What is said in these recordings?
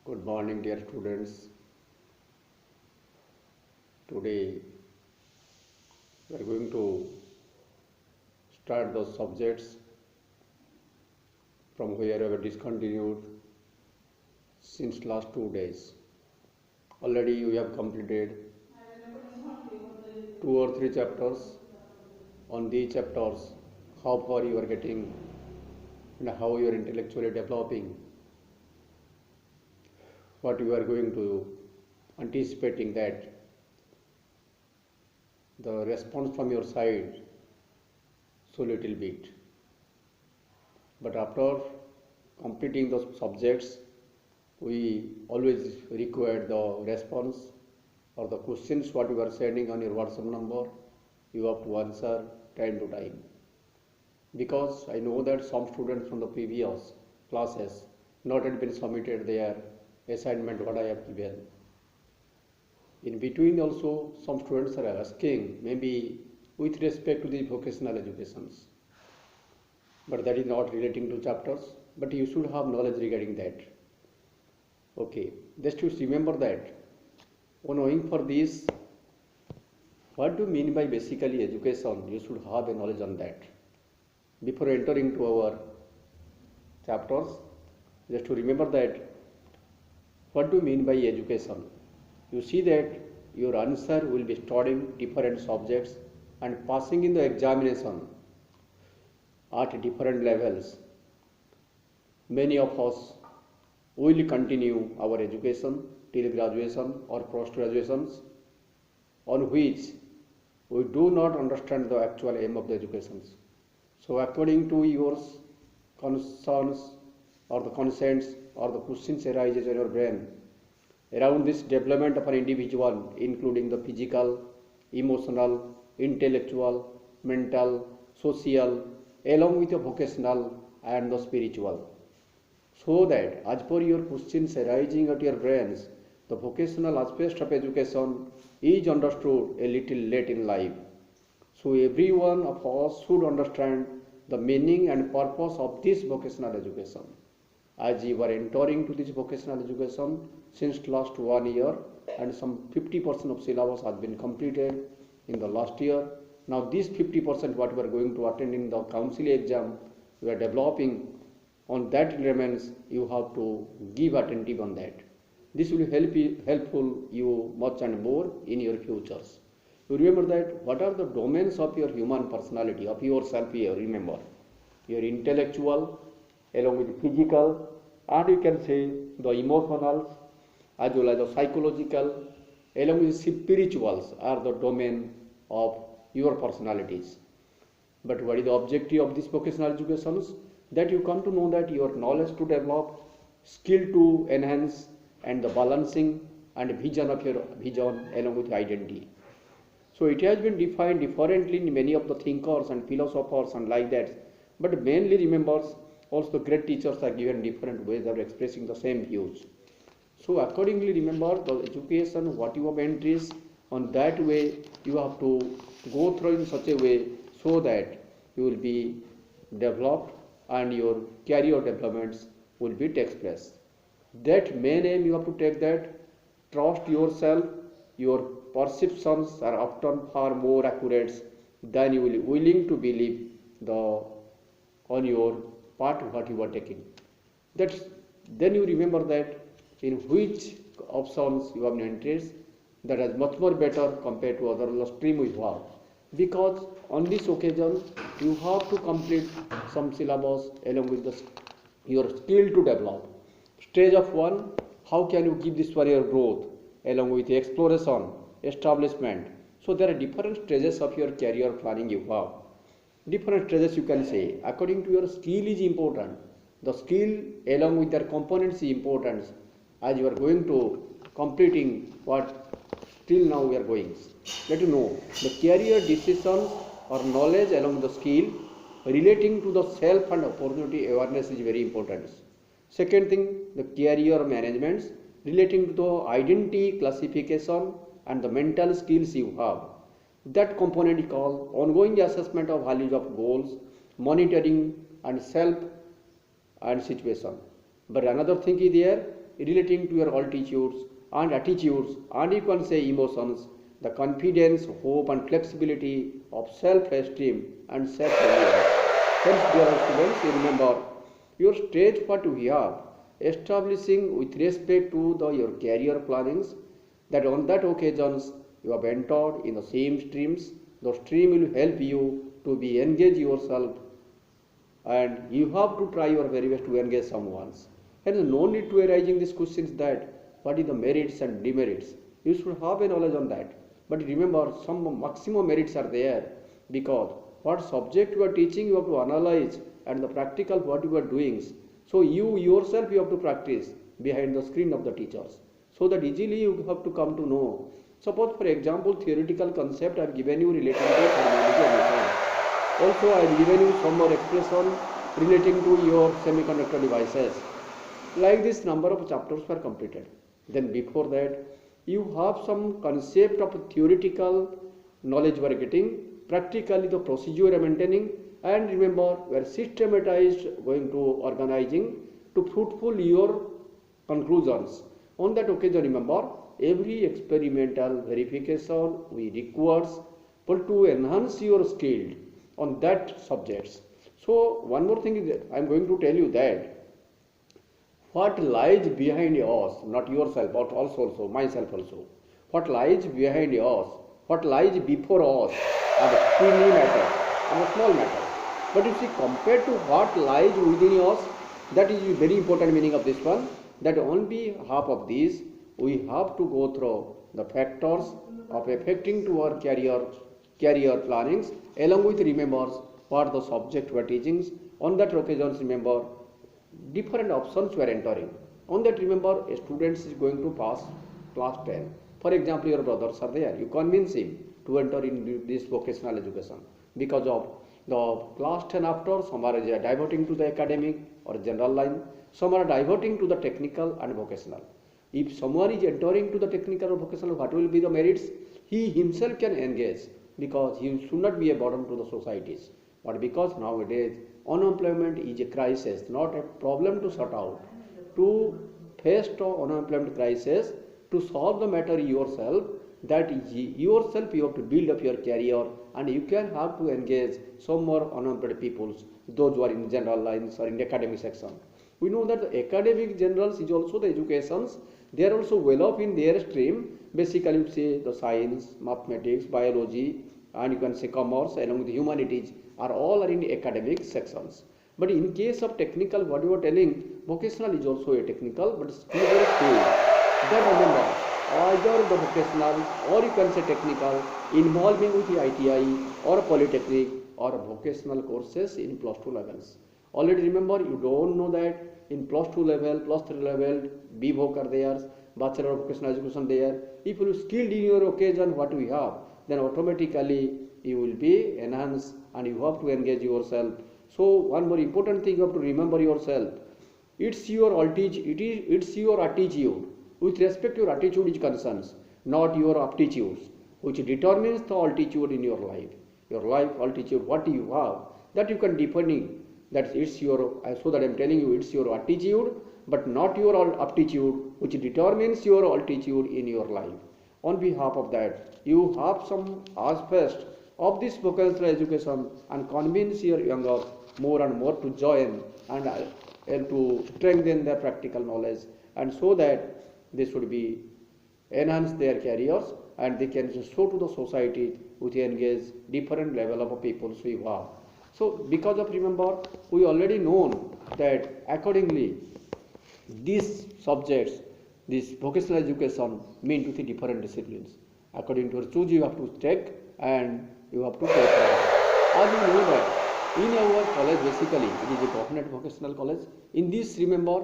Good morning, dear students. Today we are going to start those subjects from where we have discontinued since last 2 days. Already we have completed 2 or 3 chapters. On these chapters, how far you are getting and how you are intellectually developing, what you are going to anticipating that the response from your side so little bit. But after completing those subjects, we always require the response or the questions what you are sending on your WhatsApp number. You have to answer time to time. Because I know that some students from the previous classes not yet been submitted their assignment what I have given. In between also some students are asking maybe with respect to the vocational educations, but that is not relating to chapters, but you should have knowledge regarding that. Okay, just to remember that on knowing for this, what do you mean by basically education? You should have a knowledge on that. Before entering to our chapters, just to remember that what do you mean by education? You see that your answer will be studying different subjects and passing in the examination at different levels. Many of us will continue our education till graduation or post graduations, on which we do not understand the actual aim of the educations. So according to your concerns or the consents or the questions arises in your brain around this development of an individual, including the physical, emotional, intellectual, mental, social, along with the vocational and the spiritual. So that as per your questions arising at your brains, the vocational aspect of education is understood a little late in life. So every one of us should understand the meaning and purpose of this vocational education. As you are entering to this vocational education since last 1 year and some 50% of syllabus has been completed in the last year. Now this 50% what we are going to attend in the council exam, we are developing on that remains, you have to give attentive on that. This will helpful you much and more in your futures. You remember that what are the domains of your human personality, of yourself here, remember. Your intellectual, along with physical, and you can say the emotional, as well as the psychological, along with spirituals are the domain of your personalities. But what is the objective of this vocational educations? That you come to know that your knowledge to develop, skill to enhance, and the balancing and vision of your vision along with identity. So it has been defined differently in many of the thinkers and philosophers and like that. But mainly remembers also great teachers are given different ways of expressing the same views. So accordingly remember the education, what you have entries, on that way you have to go through in such a way so that you will be developed and your career developments will be takes place. That main aim you have to take that, trust yourself, your perceptions are often far more accurate than you will be willing to believe the on your part what you are taking. That's then you remember that in which options you have interest, that is much more better compared to other stream we have. Because on this occasion you have to complete some syllabus along with your skill to develop. Stage of 1, how can you give this for your growth along with exploration, establishment. So there are different stages of your career planning you have. Different stages you can say. According to your skill is important. The skill along with their components is important as you are going to completing what till now we are going. Let you know the career decisions or knowledge along with the skill relating to the self and opportunity awareness is very important. Second thing, the career management relating to the identity classification and the mental skills you have. That component is called ongoing assessment of values of goals, monitoring and self and situation. But another thing is there, relating to your altitudes and attitudes, and you can say emotions, the confidence, hope and flexibility of self-esteem and self-reliance. Hence, dear students, you remember your stage what we have establishing with respect to your career plannings, that on that occasions you have entered in the same streams. The stream will help you to be engage yourself, and you have to try your very best to engage someone. And no need to arising these questions that what is the merits and demerits. You should have a knowledge on that. But remember, some maximum merits are there, because what subject you are teaching you have to analyze, and the practical what you are doing. So you yourself you have to practice behind the screen of the teachers, so that easily you have to come to know. Suppose for example theoretical concept I have given you relating to thermology and mechanics. Also I have given you some more expression relating to your semiconductor devices. Like this number of chapters were completed. Then before that you have some concept of theoretical knowledge we are getting, practically the procedure you are maintaining, and remember we are systematized going to organizing to fruitful your conclusions. On that occasion remember every experimental verification we requires to enhance your skill on that subjects. So one more thing is I am going to tell you that what lies behind us, not yourself but also myself also, what lies behind us, what lies before us are the teeny matter and the small matter. But you see, compared to what lies within us, that is very important meaning of this one, that on behalf of this we have to go through the factors of affecting to our career plannings, along with remembers what the subject we are teaching. On that occasions remember different options we are entering. On that remember a student is going to pass class 10. For example, your brothers are there, you convince him to enter in this vocational education because of the class 10 after. Some are diverting to the academic or general line, some are diverting to the technical and vocational. If someone is entering to the technical or vocational, what will be the merits? He himself can engage, because he should not be a burden to the societies. But because nowadays unemployment is a crisis, not a problem to sort out. To face the unemployment crisis, to solve the matter yourself, that is yourself you have to build up your career, and you can have to engage some more unemployed peoples, those who are in general lines or in the academic section. We know that the academic generals is also the educations, they are also well off in their stream. Basically you say the science, mathematics, biology, and you can say commerce along with the humanities are all are in the academic sections. But in case of technical, what you are telling, vocational is also a technical, but skill is field. Then remember, either the vocational or you can say technical involving with the ITI or polytechnic or vocational courses in plus 2 levels. Already remember, you don't know that in plus 2 level, plus 3 level, BVoc are there, Bachelor of Vocational Education there. If you are skilled in your occasion what we have, then automatically you will be enhanced and you have to engage yourself. So one more important thing you have to remember yourself, it's your altitude, it's your attitude. With respect to your attitude is concerns, not your aptitudes, which determines the altitude in your life. Your life altitude, what you have, that you can depending, that it's your, so that I am telling you it's your attitude, but not your aptitude, which determines your altitude in your life. On behalf of that, you have some aspects of this vocational education and convince your younger more and more to join and to strengthen their practical knowledge, and so that they should be enhance their careers and they can show to the society which engage different level of people we have. So because of remember, we already known that accordingly these subjects, this vocational education mean to the different disciplines. According to your choose you have to take and you have to go for. As you know that in our college basically it is a government vocational college. In this remember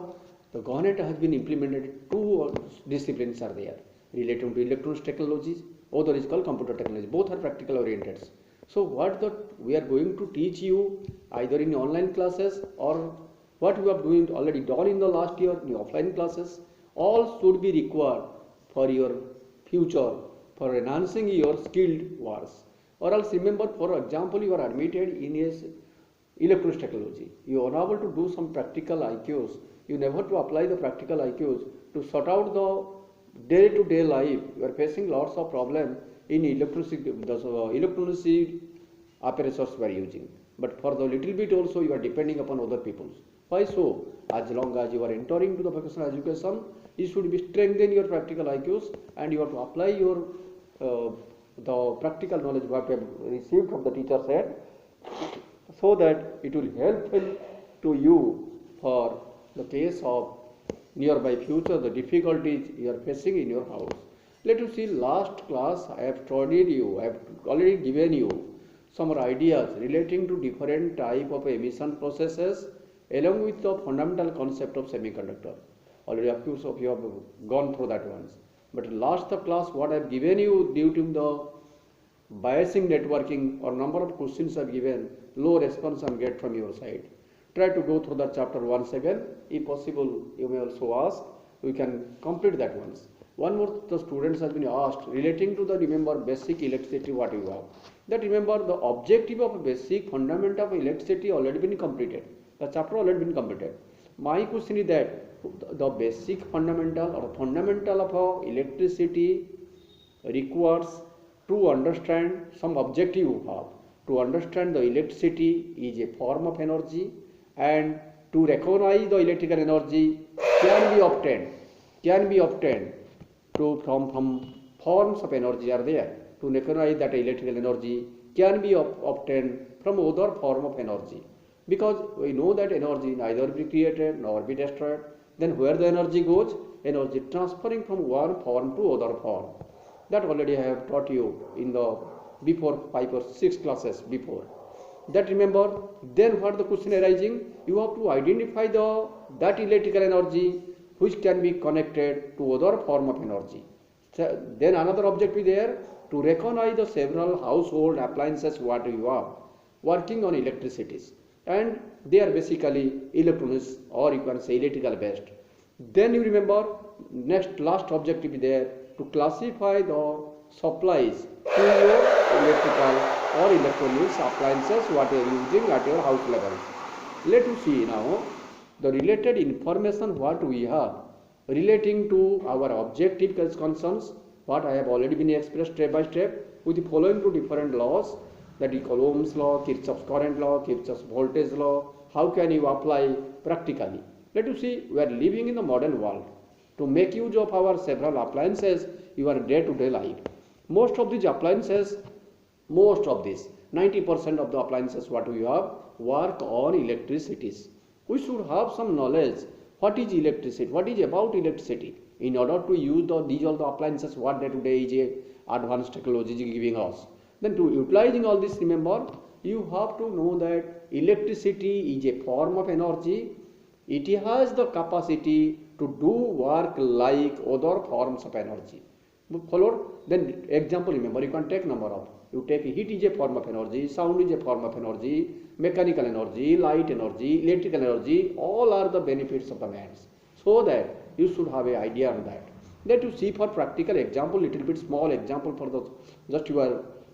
the government has been implemented two disciplines are there related to electronics technologies, other is called computer technology. Both are practical oriented. So what we are going to teach you either in online classes or what we have doing already done in the last year in offline classes, all should be required for your future, for enhancing your skilled works. Or else remember, for example, you are admitted in a electronics technology, you are able to do some practical IQs, you never to apply the practical IQs to sort out the day-to-day life. You are facing lots of problem in electricity, the electricity apparatus we are using. But for the little bit also you are depending upon other people's. Why so? As long as you are entering to the vocational education, you should be strengthen your practical IQs and you have to apply your the practical knowledge what you have received from the teacher's head, so that it will help to you for the case of nearby future, the difficulties you are facing in your house. Let us see, last class I have studied you, I have already given you some ideas relating to different type of emission processes along with the fundamental concept of semiconductor. Already a few of you have gone through that once. But last class what I have given you due to the biasing networking or number of questions I have given, low response I get from your side. Try to go through that chapter once again. If possible, you may also ask. We can complete that once. One more, the students have been asked relating to the, remember, basic electricity what you have. That remember the objective of basic fundamental of electricity already been completed. The chapter already been completed. My question is that the basic fundamental or fundamental of electricity requires to understand some objective you have. To understand the electricity is a form of energy, and to recognize the electrical energy can be obtained from forms of energy are there. To recognize that electrical energy can be obtained from other form of energy, because we know that energy neither be created nor be destroyed. Then where the energy goes? Energy transferring from one form to other form. That already I have taught you in the before 5 or 6 classes before. That remember, then what the question arising, you have to identify that electrical energy which can be connected to other form of energy. So then another objective there, to recognize the several household appliances what you are working on electricities, and they are basically electronics or you can say electrical based. Then you remember last objective there, to classify the supplies to your electrical or electronics appliances what you are using at your house level. Let us see now the related information what we have relating to our objective concerns, what I have already been expressed step by step with the following two different laws, that is Ohm's law, Kirchhoff's current law, Kirchhoff's voltage law. How can you apply practically? Let us see, we are living in the modern world. To make use of our several appliances, your day-to-day life. Most of these appliances, 90% of the appliances what we have work on electricities. We should have some knowledge what is electricity, what is about electricity, in order to use these all the appliances what day-to-day is a advanced technology is giving us. Then to utilizing all this, remember, you have to know that electricity is a form of energy. It has the capacity to do work like other forms of energy. Followed? Then example, remember, you can take number of. You take heat is a form of energy, sound is a form of energy, mechanical energy, light energy, electrical energy, all are the benefits of the man's. So that you should have an idea on that. Let you see for practical example, little bit small example for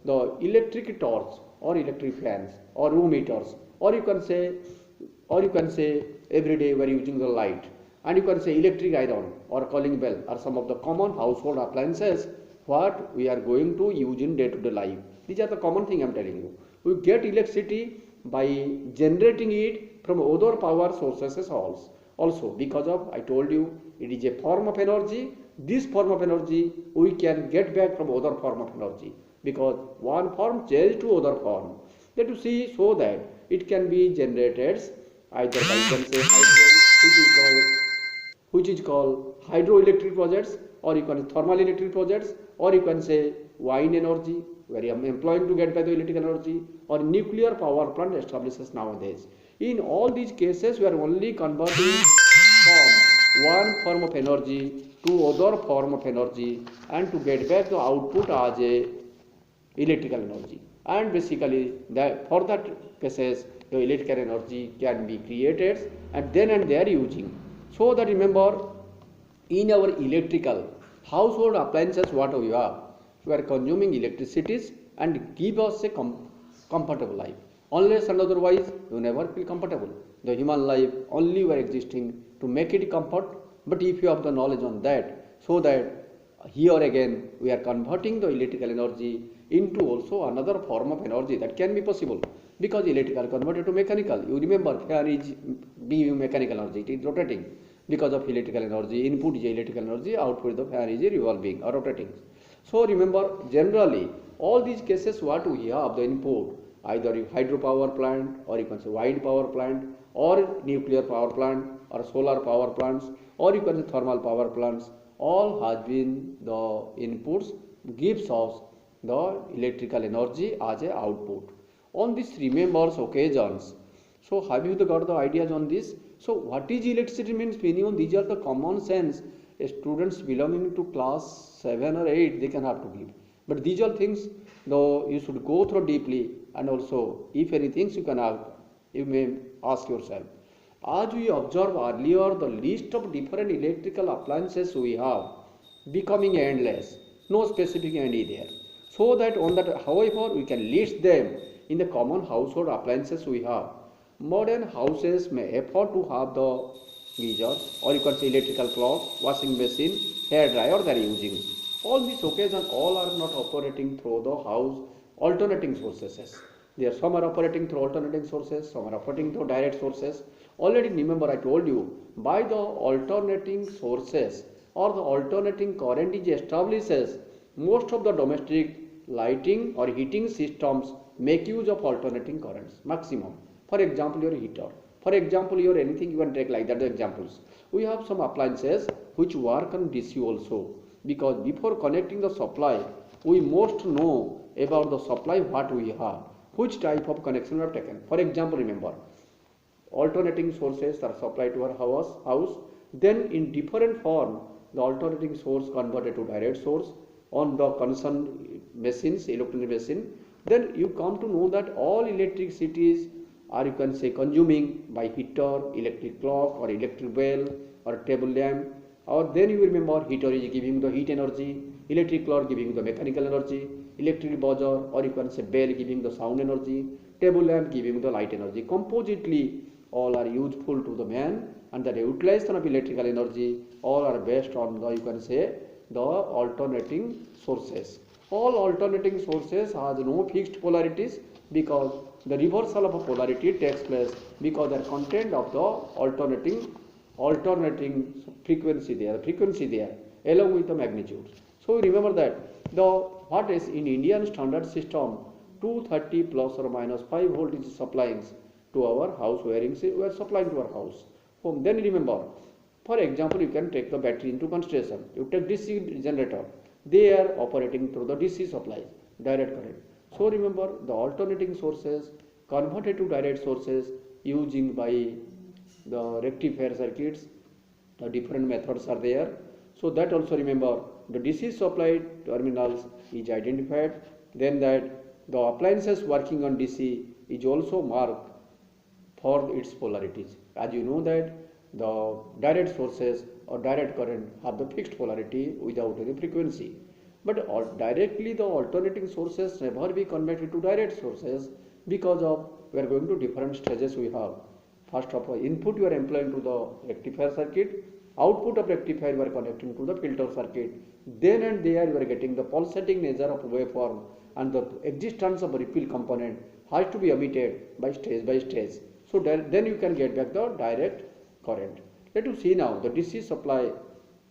the electric torch or electric fans or room heaters, or you can say every day we are using the light, and you can say electric iron or calling bell are some of the common household appliances what we are going to use in day-to-day life. These are the common thing I am telling you. We get electricity by generating it from other power sources also, because of, I told you, it is a form of energy. This form of energy we can get back from other form of energy, because one form changes to other form. Let us see, so that it can be generated either by, you can say, which is called hydroelectric projects, or you can thermal electric projects, or you can say wind energy where I am employing to get back the electrical energy, or nuclear power plant establishes nowadays. In all these cases, we are only converting from one form of energy to other form of energy, and to get back the output as a electrical energy. And basically for that cases the electrical energy can be created and then and they are using. So that remember, in our electrical household appliances what we are consuming electricities and give us a comfortable life. Unless and otherwise you never feel comfortable. The human life only were existing to make it comfort. But if you have the knowledge on that, so that here again we are converting the electrical energy into also another form of energy that can be possible, because electrical converted to mechanical. You remember fan is being mechanical energy, it is rotating because of electrical energy. Input is electrical energy, output the fan is revolving or rotating. So remember, generally all these cases what we have the input, either hydropower plant, or you can say wind power plant, or nuclear power plant, or solar power plants, or you can say thermal power plants, all has been the inputs gives us the electrical energy as a output. On this remembers occasions. So have you got the ideas on this? So what is electricity means minimum, these are the common sense students belonging to class 7 or 8 they can have to give. But these are things though you should go through deeply, and also if any things you can have, you may ask yourself. As we observed earlier, the list of different electrical appliances we have becoming endless, no specific end is there. So that on that, however, we can list them in the common household appliances we have. Modern houses may afford to have the geyser, or you can say electrical clock, washing machine, hair dryer they are using. All these occasions all are not operating through the house alternating sources. There some are operating through alternating sources, some are operating through direct sources. Already remember I told you, by the alternating sources or the alternating current is establishes, most of the domestic lighting or heating systems make use of alternating currents maximum. For example, your heater. For example, your anything you can take like that examples. We have some appliances which work on DC also, because before connecting the supply, we must know about the supply what we have, which type of connection we have taken. For example, remember, alternating sources are supplied to our house, then in different form the alternating source converted to direct source on the concerned machines, electronic machine. Then you come to know that all electricities are, you can say, consuming by heater, electric clock, or electric bell, or table lamp. Or then you remember heater is giving the heat energy, electric clock giving the mechanical energy, electric buzzer, or you can say bell giving the sound energy, table lamp giving the light energy. Compositely all are useful to the man, and the utilization of electrical energy all are based on the, you can say, the alternating sources. All alternating sources has no fixed polarities, because the reversal of a polarity takes place because the content of the alternating frequency there along with the magnitude. So remember that the what is in Indian standard system 230 plus or minus 5 volt is supplying to our house wirings, we are supplying to our house. Then remember, for example, you can take the battery into consideration. You take DC generator, they are operating through the DC supply, direct current. So remember, the alternating sources converted to direct sources using by the rectifier circuits, the different methods are there. So that also remember, the DC supply terminals is identified, then that the appliances working on DC is also marked for its polarities. As you know that the direct sources or direct current have the fixed polarity without any frequency. But directly the alternating sources never be converted to direct sources, because of we are going to different stages we have. First of all, input you are employing to the rectifier circuit, output of rectifier you are connecting to the filter circuit. Then and there you are getting the pulsating nature of waveform, and the existence of a ripple component has to be omitted by stage. So then you can get back the direct current. Let us see now the DC supply.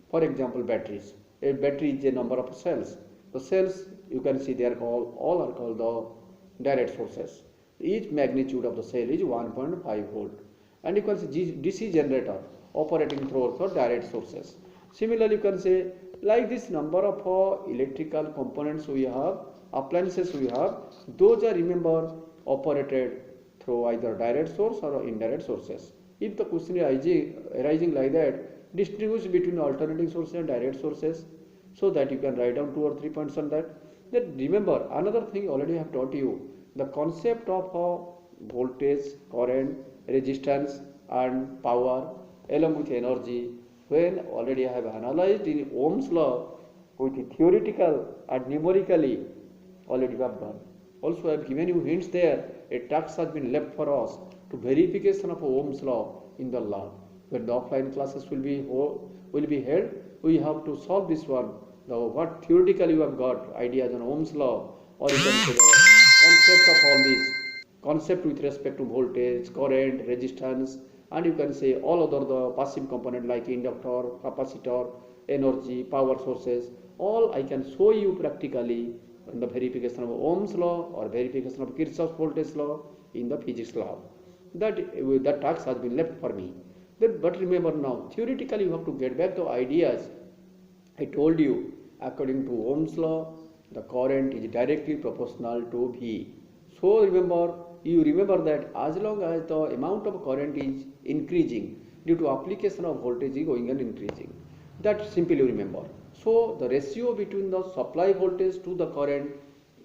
For example, batteries. A battery is a number of cells. The cells you can see they are called, all are called the direct sources. Each magnitude of the cell is 1.5 volt. And you can see DC generator operating through the direct sources. Similarly, you can say like this number of electrical components we have, appliances we have, those are remember operated through either direct source or indirect sources. If the question is arising like that, distinguish between alternating sources and direct sources, so that you can write down 2 or 3 points on that. Then remember another thing already I have taught you, the concept of voltage, current, resistance and power along with energy, when already I have analyzed in Ohm's law with the theoretical and numerically already we have done. Also I have given you hints there, a task has been left for us to verification of Ohm's law in the lab. when the offline classes will be held, we have to solve this one. The what theoretically you have got ideas on Ohm's law, or you can say the concept of all these concept with respect to voltage, current, resistance, and you can say all other the passive component like inductor, capacitor, energy, power sources. All I can show you practically in the verification of Ohm's law or verification of Kirchhoff's voltage law in the physics lab. That task has been left for me. But remember now, theoretically you have to get back the ideas. I told you, according to Ohm's law, the current is directly proportional to V. So you remember that as long as the amount of current is increasing due to application of voltage is going and increasing. That simply remember. So the ratio between the supply voltage to the current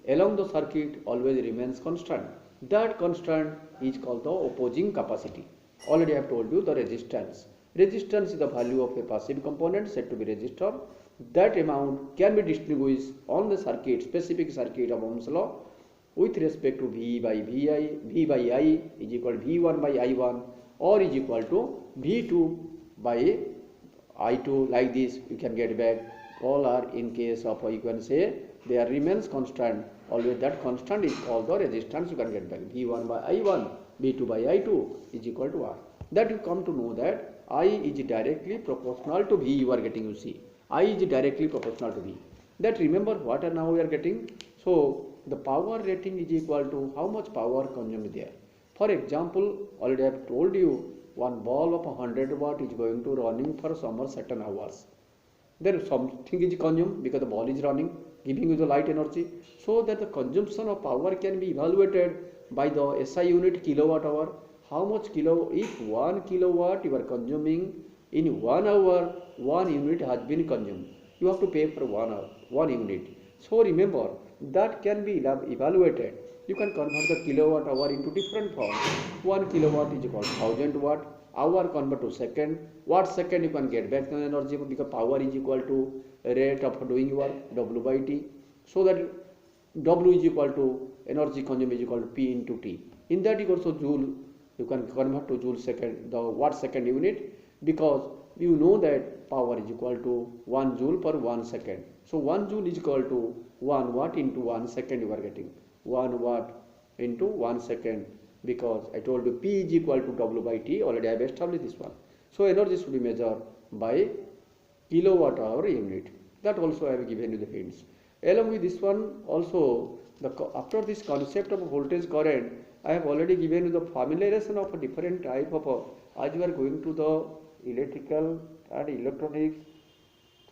along the circuit always remains constant. That constant is called the opposing capacity. Already I have told you the resistance. Resistance is the value of a passive component said to be resistor. That amount can be distinguished on the circuit, specific circuit of Ohm's law with respect to V by I is equal to V1 by I1 or is equal to V2 by I2. Like this you can get back. All are in case of you can say there remains constant. Always that constant is called the resistance. You can get back V1 by I1, V2 by I2 is equal to R. That you come to know that I is directly proportional to V. You are getting, you see, I is directly proportional to V. That remember what now we are getting. So the power rating is equal to how much power consumed there. For example, already I have told you one bulb of 100 watt is going to running for some certain hours. Then something is consumed because the bulb is running, giving you the light energy. So that the consumption of power can be evaluated by the SI unit kilowatt hour. How much if 1 kilowatt you are consuming in 1 hour, 1 unit has been consumed. You have to pay for 1 hour, 1 unit. So remember that can be evaluated. You can convert the kilowatt hour into different forms. 1 kilowatt is equal to 1000 watt. Hour convert to second. Watt second you can get back the energy because power is equal to rate of doing work W by T. So that W is equal to energy consumed is equal to P into T. In that you also joule. You can convert to joule second, the watt second unit, because you know that power is equal to 1 joule per 1 second. So 1 joule is equal to 1 watt into 1 second you are getting. 1 watt into 1 second, because I told you P is equal to W by T. Already I have established this one. So energy should be measured by kilowatt hour unit. That also I have given you the hints. Along with this one also, after this concept of voltage current, I have already given you the familiarization of a different type of as you are going to the electrical and electronics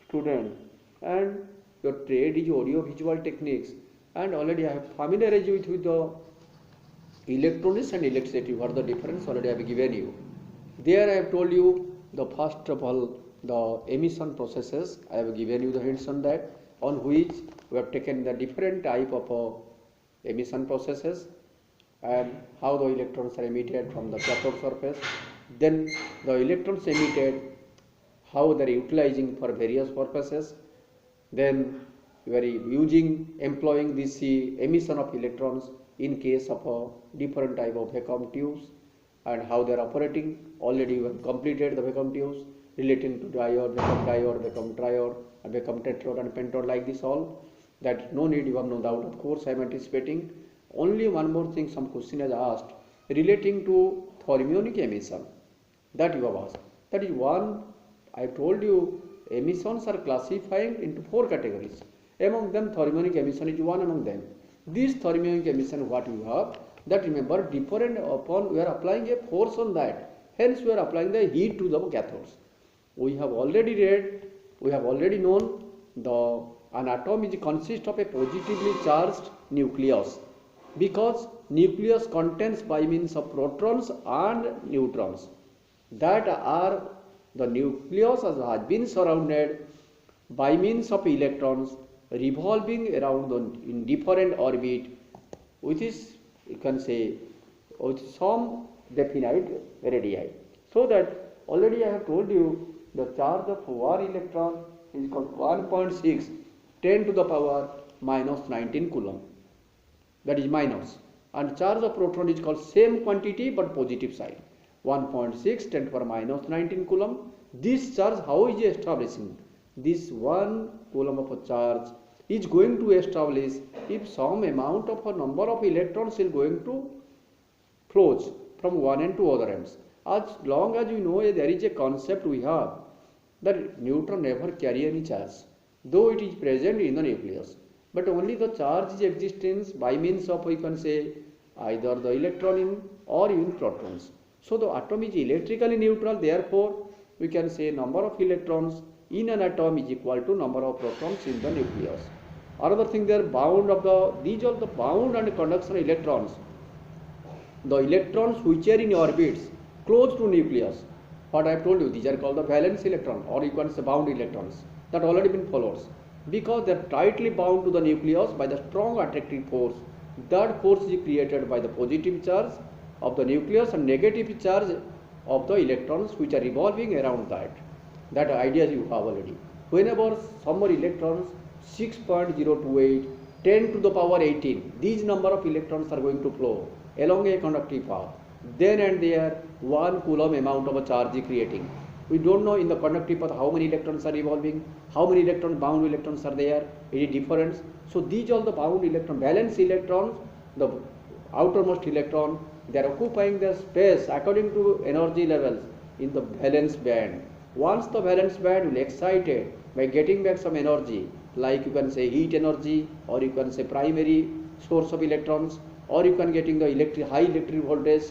student, and your trade is audio visual techniques, and already I have familiarized you with the electronics and electricity. What the difference already I have given you. There I have told you the first of all the emission processes. I have given you the hints on that, on which we have taken the different type of emission processes and how the electrons are emitted from the cathode surface. Then the electrons emitted, how they are utilizing for various purposes. Then we are employing this emission of electrons in case of a different type of vacuum tubes and how they are operating. Already we have completed the vacuum tubes relating to diode, vacuum triode, and vacuum tetrode and pentode, like this all. That no need, you have no doubt. Of course, I am anticipating. Only one more thing, some question is asked relating to thermionic emission that you have asked. That is one, I told you emissions are classified into 4 categories. Among them thermionic emission is one among them. This thermionic emission what you have, that remember different upon we are applying a force on that. Hence we are applying the heat to the cathodes. We have already read, we have already known an atom consists of a positively charged nucleus, because nucleus contains by means of protons and neutrons that are the nucleus has been surrounded by means of electrons revolving around in different orbit with is you can say with some definite radii. So that already I have told you the charge of one electron is equal to 1.6 10 to the power minus 19 coulomb. That is minus. And charge of proton is called same quantity but positive side. 1.6 10 to the power minus 19 coulomb. This charge, how is it establishing? This 1 coulomb of a charge is going to establish if some amount of a number of electrons is going to flows from one end to other ends. As long as you know there is a concept we have that neutron never carry any charge, though it is present in the nucleus, but only the charge is existence by means of, you can say, either the electron in or in protons. So the atom is electrically neutral, therefore we can say number of electrons in an atom is equal to number of protons in the nucleus. Another thing, they are bound of these are the bound and conduction electrons. The electrons which are in orbits close to nucleus, what I have told you, these are called the valence electron, or you can say bound electrons, that already been followed, because they are tightly bound to the nucleus by the strong attractive force. That force is created by the positive charge of the nucleus and negative charge of the electrons which are revolving around that. That idea you have already. Whenever some more electrons 6.028 10 to the power 18, these number of electrons are going to flow along a conductive path. Then and there 1 coulomb amount of a charge is creating. We don't know in the conductive path how many electrons are revolving, how many bound electrons are there, any difference. So these are the bound electron, valence electrons, the outermost electron, they are occupying the space according to energy levels in the valence band. Once the valence band will excited by getting back some energy, like you can say heat energy, or you can say primary source of electrons, or you can getting the high electric voltage,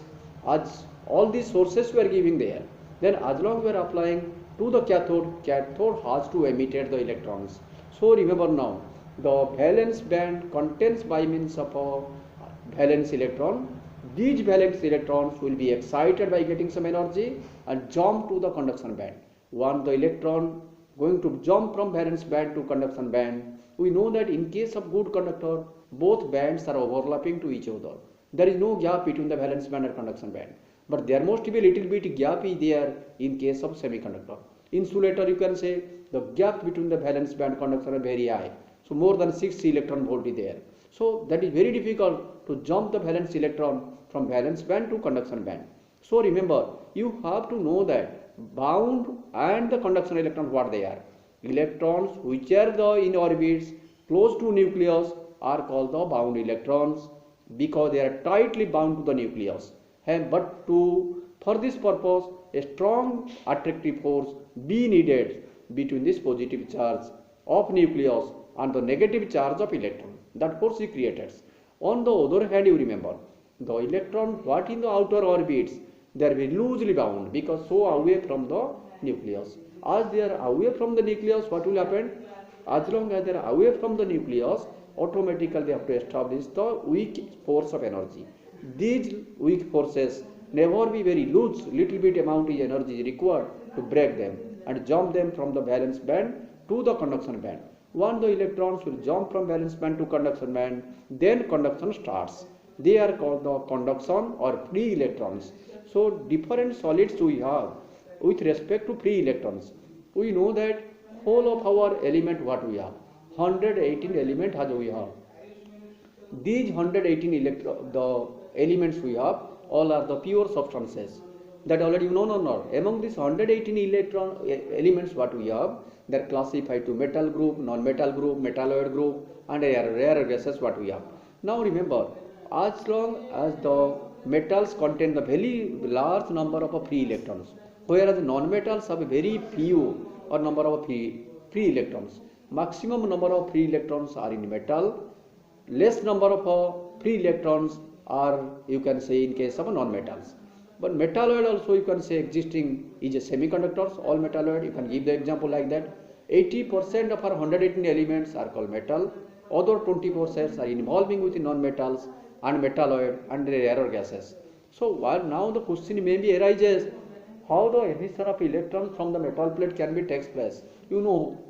as all these sources we are giving there. Then as long as we are applying to the cathode, cathode has to emit the electrons. So remember now, the valence band contains by means of a valence electron. These valence electrons will be excited by getting some energy and jump to the conduction band. Once the electron going to jump from valence band to conduction band, we know that in case of good conductor, both bands are overlapping to each other. There is no gap between the valence band and conduction band. But there must be a little bit gap is there in case of semiconductor. Insulator, you can say the gap between the valence band and conduction is very high. So more than 6 electron volt is there. So that is very difficult to jump the valence electron from valence band to conduction band. So remember, you have to know that bound and the conduction electrons, what they are. Electrons which are in orbits close to nucleus are called the bound electrons because they are tightly bound to the nucleus. But for this purpose, a strong attractive force be needed between this positive charge of nucleus and the negative charge of electron. That force is created. On the other hand, you remember, the electron what in the outer orbits, they are very loosely bound because so away from the nucleus. As they are away from the nucleus, what will happen? As long as they are away from the nucleus, automatically they have to establish the weak force of energy. These weak forces never be very loose, little bit amount of energy is required to break them and jump them from the valence band to the conduction band. Once the electrons will jump from valence band to conduction band, then conduction starts. They are called the conduction or free electrons. So different solids we have with respect to free electrons. We know that whole of our element what we have, 118 element as we have. These 118 the elements we have all are the pure substances. That already you know or not. Among these 118 elements what we have, they are classified to metal group, non-metal group, metalloid group, and rare gases what we have. Now remember, as long as the metals contain the very large number of free electrons, whereas non-metals have a very few or number of free electrons. Maximum number of free electrons are in metal, less number of free electrons are, you can say, in case of non-metals. But metalloid also you can say existing is a semiconductors, all metalloid, you can give the example like that. 80% of our 118 elements are called metal, other 20% are involving with non-metals and metalloid and rare gases. So now the question maybe arises, how the emission of electrons from the metal plate can be takes place. You know,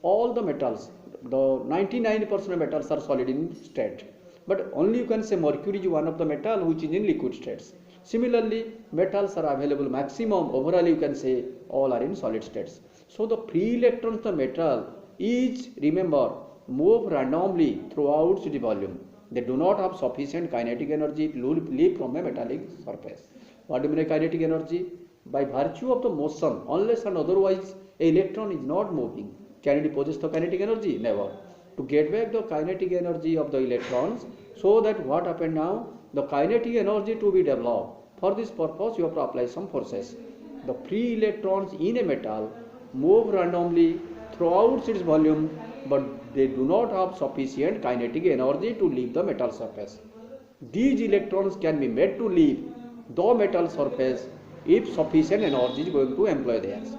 all the metals, the 99% of metals are solid in state, but only you can say mercury is one of the metal which is in liquid states. Similarly, metals are available maximum, overall you can say all are in solid states. So the free electrons of the metal is, remember, move randomly throughout the volume. They do not have sufficient kinetic energy to leave from a metallic surface. What do you mean by kinetic energy? By virtue of the motion, unless and otherwise, an electron is not moving. Can it possess the kinetic energy? Never. To get back the kinetic energy of the electrons, so that what happened now? The kinetic energy to be developed. For this purpose, you have to apply some forces. The free electrons in a metal move randomly throughout its volume, but they do not have sufficient kinetic energy to leave the metal surface. These electrons can be made to leave the metal surface if sufficient energy is going to employ theirs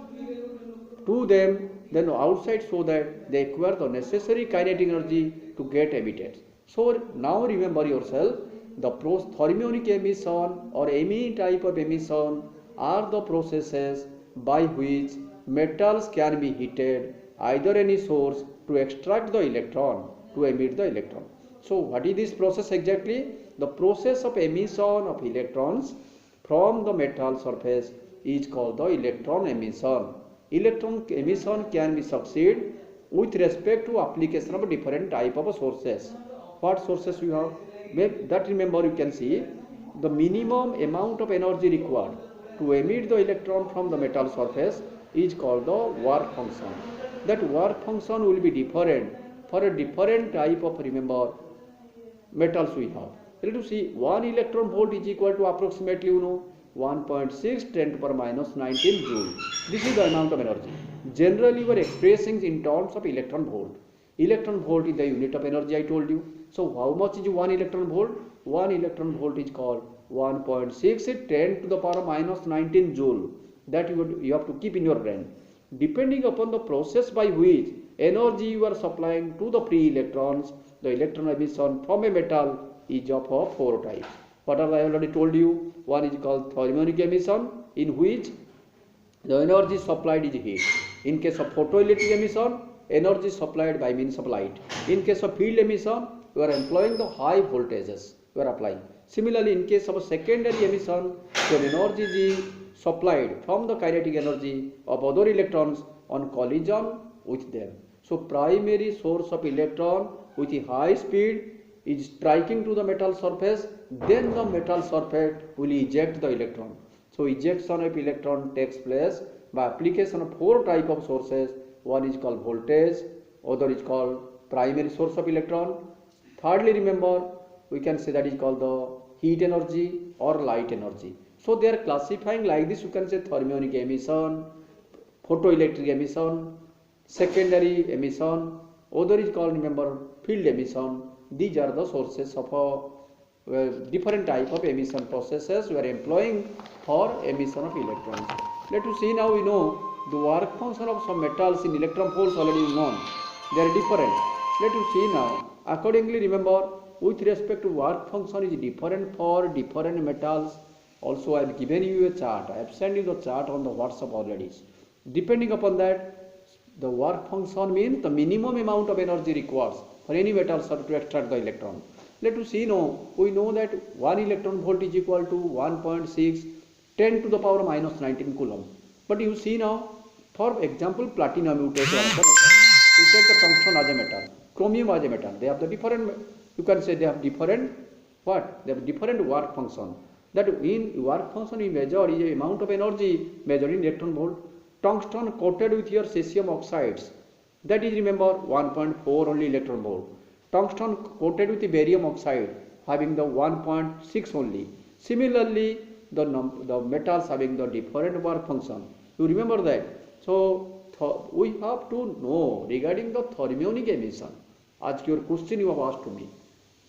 to them, then outside, so that they acquire the necessary kinetic energy to get emitted. So now remember yourself, the thermionic emission or any type of emission are the processes by which metals can be heated, either any source, to extract the electron, to emit the electron. So what is this process exactly? The process of emission of electrons from the metal surface is called the electron emission. Electron emission can be succeed with respect to application of different type of sources. What sources you have? That remember you can see the minimum amount of energy required to emit the electron from the metal surface is called the work function. That work function will be different for a different type of, remember, metals we have. Let us see, 1 electron volt is equal to approximately 1.6 10 to the power minus 19 joule. This is the amount of energy. Generally we are expressing in terms of electron volt. Electron volt is the unit of energy, I told you. So how much is 1 electron volt? 1 electron volt is called 1.6 10 to the power minus 19 joule. That you have to keep in your brain. Depending upon the process by which energy you are supplying to the free electrons, the electron emission from a metal is of 4 types. What have I already told you? One is called thermionic emission, in which the energy supplied is heat. In case of photoelectric emission, energy supplied by means of light. In case of field emission, you are employing the high voltages you are applying. Similarly, in case of a secondary emission, your energy is supplied from the kinetic energy of other electrons on collision with them. So primary source of electron with a high speed is striking to the metal surface, then the metal surface will eject the electron. So ejection of electron takes place by application of 4 type of sources. One is called voltage, other is called primary source of electron. Thirdly, remember, we can say that is called the heat energy or light energy. So they are classifying like this. You can say thermionic emission, photoelectric emission, secondary emission, other is called, remember, field emission. These are the sources of different type of emission processes we are employing for emission of electrons. Let us see now. We know the work function of some metals in electron holes already known. They are different. Let us see now. Accordingly, remember, with respect to work function is different for different metals. Also, I have given you a chart. I have sent you the chart on the WhatsApp already. Depending upon that, the work function means the minimum amount of energy required for any metal to extract the electron. Let us see now. We know that 1 electron volt is equal to 1.6 10 to the power minus 19 coulomb. But you see now, for example, platinum you take as a metal. You take the tungsten as a metal, chromium as a metal. They have the different, you can say they have different what? They have different work function. That in work function we measure is the amount of energy measured in electron volt. Tungsten coated with your cesium oxides, that is, remember, 1.4 only electron volt. Tungsten coated with the barium oxide having the 1.6 only. Similarly, the metals having the different work function. You remember that. So we have to know regarding the thermionic emission. As your question you have asked to me.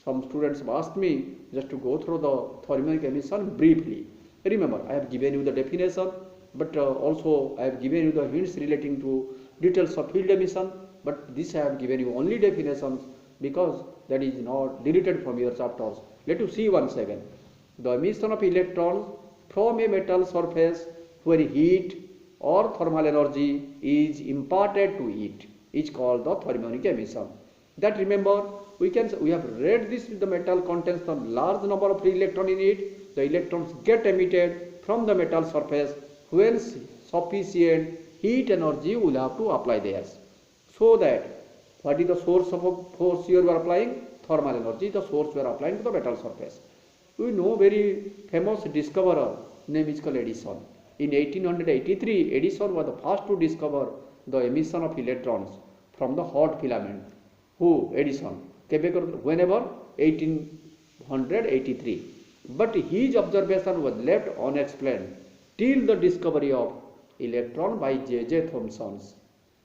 Some students have asked me just to go through the thermionic emission briefly. Remember, I have given you the definition, but also I have given you the hints relating to details of field emission, but this I have given you only definitions because that is not deleted from your chapters. Let us see once again. The emission of electrons from a metal surface where heat or thermal energy is imparted to it is called the thermionic emission. That, remember, we have read this. The metal contains a large number of free electrons in it. The electrons get emitted from the metal surface when sufficient heat energy will have to apply there. So that what is the source of a force here we are applying? Thermal energy, the source we are applying to the metal surface. We know very famous discoverer name is called Edison. In 1883, Edison was the first to discover the emission of electrons from the hot filament. Who? Edison. Whenever? 1883. But his observation was left unexplained till the discovery of electron by J.J. Thomson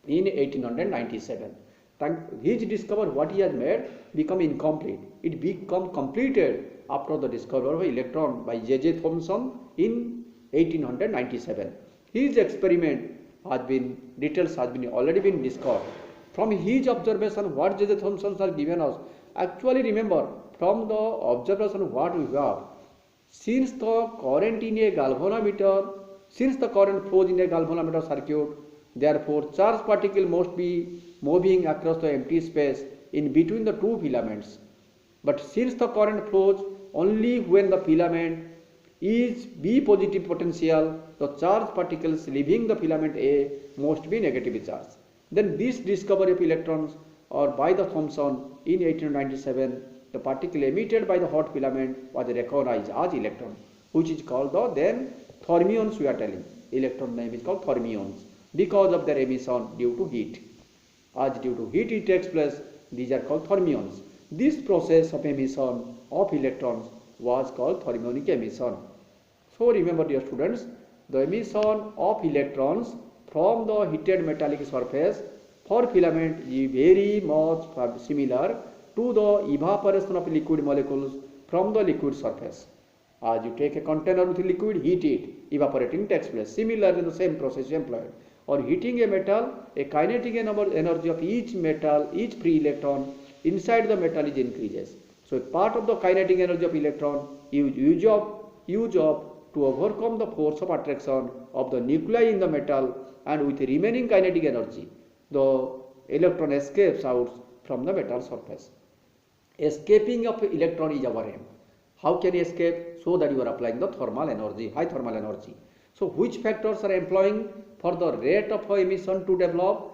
in 1897. His discovery, what he has made, become incomplete. It become completed after the discovery of electron by J.J. Thomson in 1897. His experiment has been, details has been already been discovered. From his observation, what J.J. Thomson has given us, actually remember, from the observation what we have, since the current in a galvanometer, since the current flows in a galvanometer circuit, therefore charged particle must be moving across the empty space in between the two filaments. But since the current flows only when the filament is B positive potential, the charged particles leaving the filament A must be negatively charged. Then this discovery of electrons or by the Thomson in 1897, the particle emitted by the hot filament was recognized as electron, which is called the then thermions. We are telling electron name is called thermions because of their emission due to heat. As due to heat it takes place, these are called thermions. This process of emission of electrons was called thermionic emission. So remember, dear students, the emission of electrons from the heated metallic surface for filament is very much similar to the evaporation of liquid molecules from the liquid surface. As you take a container with liquid, heat it, evaporating takes place. Similarly, the same process is employed. Or heating a metal, a kinetic energy of each metal, each free electron inside the metal is increases. So, part of the kinetic energy of electron use up to overcome the force of attraction of the nuclei in the metal, and with the remaining kinetic energy, the electron escapes out from the metal surface. Escaping of electron is our aim. How can you escape? So that you are applying the thermal energy, high thermal energy. So which factors are employing for the rate of emission to develop?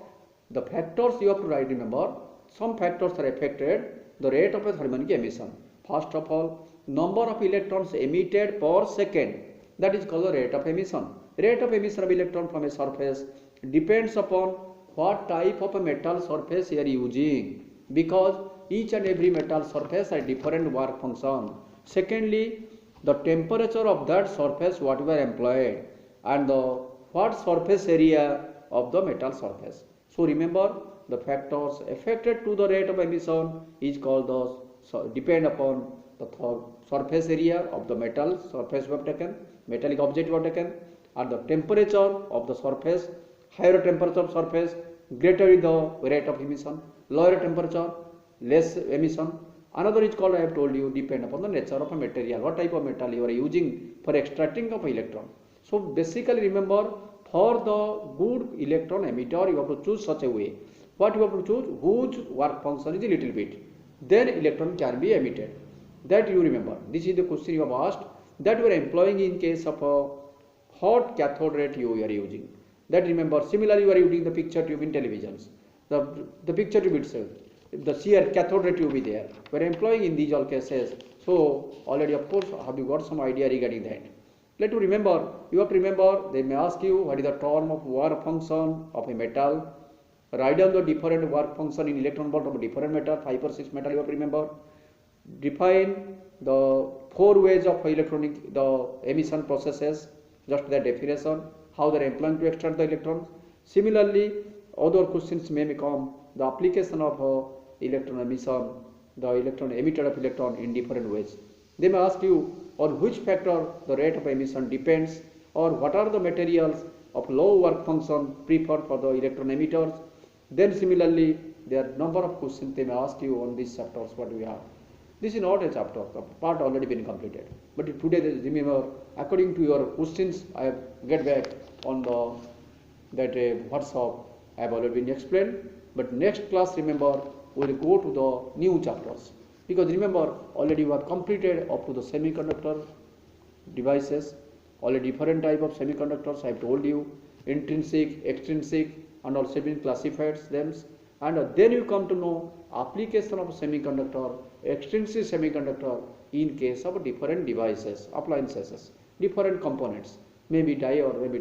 The factors you have to write, remember, some factors are affected the rate of a thermionic emission. First of all, number of electrons emitted per second, that is called the rate of emission. Rate of emission of electron from a surface depends upon what type of a metal surface you are using, because each and every metal surface has different work function. Secondly, the temperature of that surface what we are employed, and the what surface area of the metal surface. So remember, the factors affected to the rate of emission is called the depend upon the surface area of the metal surface we have taken, metallic object we have taken, and the temperature of the surface. Higher temperature of surface, greater is the rate of emission. Lower temperature, less emission. Another is called, I have told you, depend upon the nature of a material, what type of metal you are using for extracting of electron. So basically remember, for the good electron emitter you have to choose such a way. What you have to choose? Whose work function is a little bit, then electron can be emitted. That you remember. This is the question you have asked, that you are employing in case of a hot cathode ray tube you are using. That remember, similarly you are using the picture tube in televisions. The picture tube itself, the sheer cathode ray tube is there. We are employing in these all cases. So already of course have you got some idea regarding that. Let you remember, you have to remember, they may ask you what is the term of work function of a metal. Write down the different work function in electron volt of a different metal, 5 or 6 metal you have to remember. Define the 4 ways of electronic, the emission processes, just their definition, how they are employing to extract the electrons. Similarly, other questions may become the application of electron emission, the electron emitted of electron in different ways. They may ask you on which factor the rate of emission depends, or what are the materials of low work function preferred for the electron emitters. Then similarly, there are number of questions they may ask you on these chapters what we have. This is not a chapter, the part already been completed. But today, remember, according to your questions, I have get back on the that WhatsApp I have already been explained. But next class, remember, we will go to the new chapters, because remember, already we have completed up to the semiconductor devices, already different type of semiconductors I have told you, intrinsic, extrinsic, and also been classified them. And then you come to know application of semiconductor, extrinsic semiconductor in case of different devices, appliances. different components, maybe diode, maybe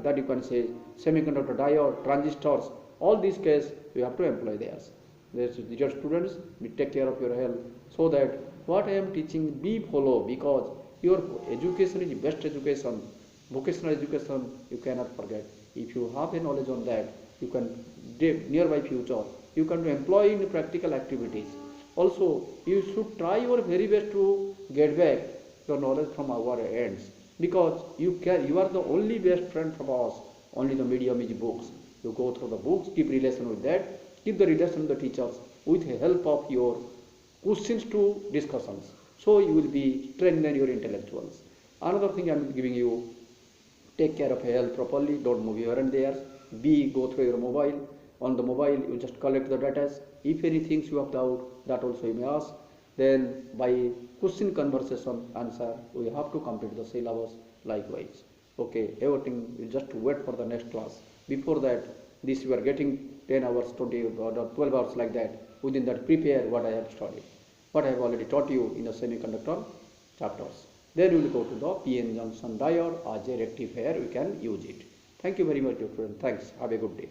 that you can say semiconductor diode, transistors. All these cases you have to employ theirs. Dear students, we take care of your health so that what I am teaching be follow, because your education is best education. Vocational education you cannot forget. If you have a knowledge on that, you can nearby future you can employ in practical activities. Also, you should try your very best to get back your knowledge from our ends, because you are the only best friend from us. Only the medium is books. You go through the books, keep relation with that, keep the relation with the teachers with the help of your questions to discussions. So you will be strengthen your intellectuals. Another thing I am giving you, take care of your health properly, don't move here and there. Go through your mobile. On the mobile, you just collect the data. If any things you have doubt, that also you may ask. Then by question conversation answer, we have to complete the syllabus likewise. Okay, everything you just wait for the next class. Before that, this you are getting 10 hours, 20 or 12 hours like that. Within that, prepare what I have studied, what I have already taught you in the semiconductor chapters. Then you will go to the PN junction diode as a rectifier. We can use it. Thank you very much, dear friend. Thanks. Have a good day.